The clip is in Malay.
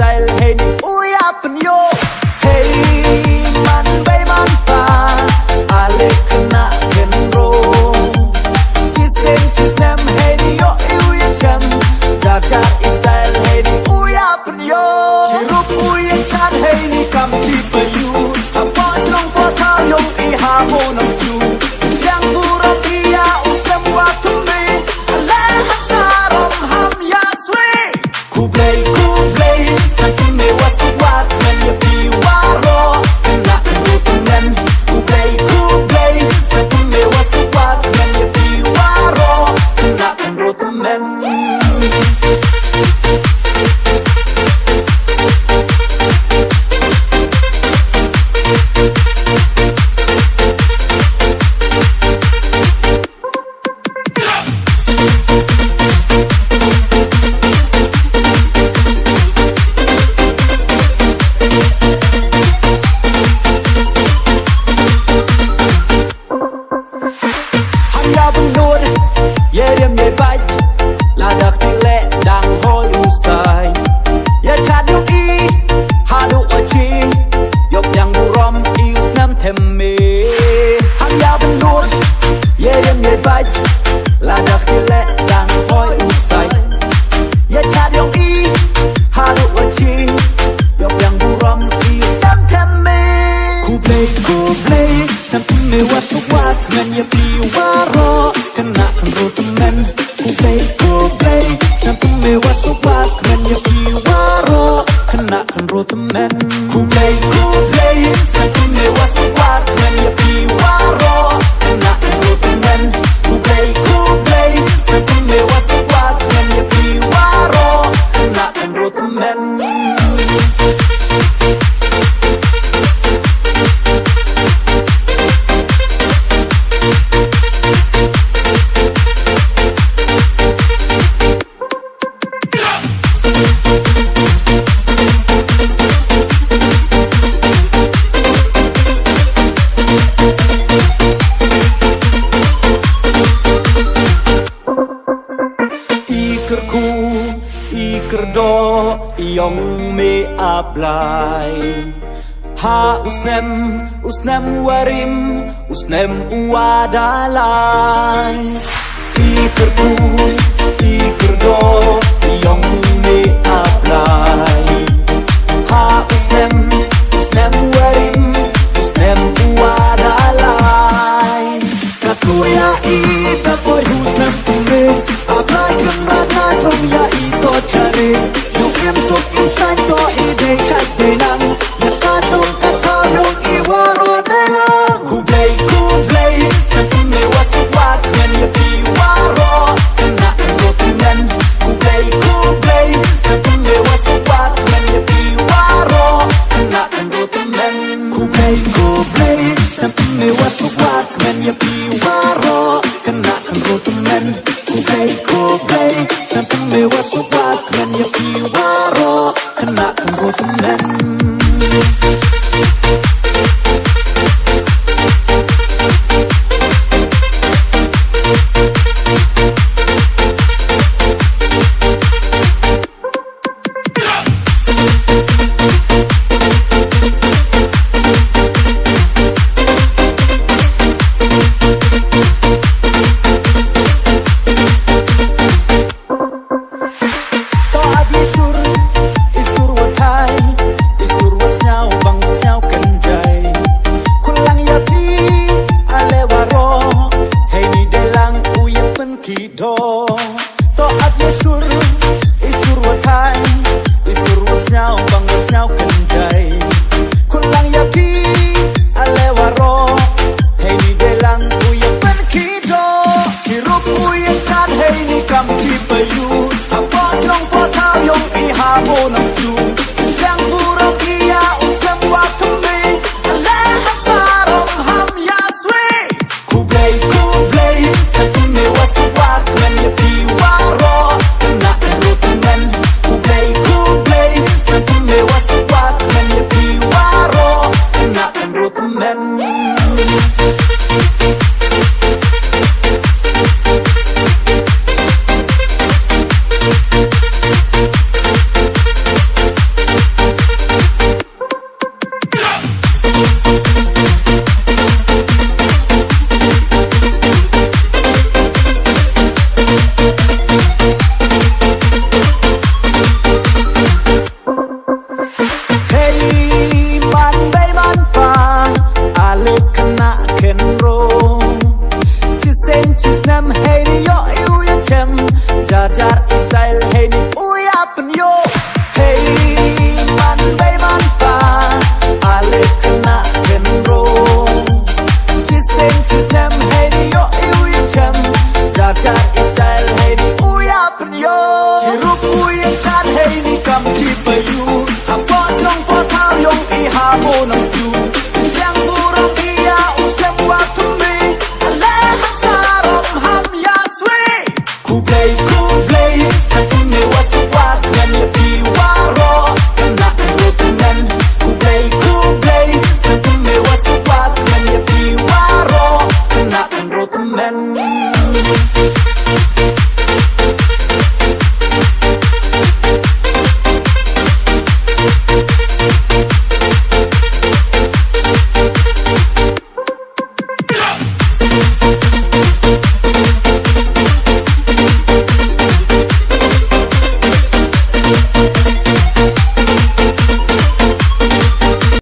style hey ni uyapan yo hey man bay man pa ale kena genro chisem chisem hey ni yo uya chan jar jar style hey ni uyapan yo chirup uya chan hey ni kam ti pa you apa chong pa tha yong I ha mo nam chu yang pura dia ustem waktu me ale hasaram ham ya swe ku play sakin me waswat men ya piwaro na rutumen ku play sakin me waswat men ya piwaro na rutumen me waswat men ya piwaro kena rutumen ku play sampai me waswat men ya piwaro kena rutumen ku play sampai me waswat men ya piwaro kena rutumen ku play sampai me waswat men ya piwaro kena rutumen Ikerdo yong me ablay ha usnem warim usnem uadalay Ikerdo yong me ablay ha usnem warim usnem uadalay kakuya takoy usnem tume ablay kemrana trong ya ito chare yung imsok inside to ide chat denang nakatong kakayong iwaro denang ku play sakin me waswat men ya piwaro kena rutumen ku play sakin me waswat men ya piwaro kena rutumen ku play sakin me waswat men ya piwaro kena rutumen ku play sampai me waswat men ya piwaro kena rutumen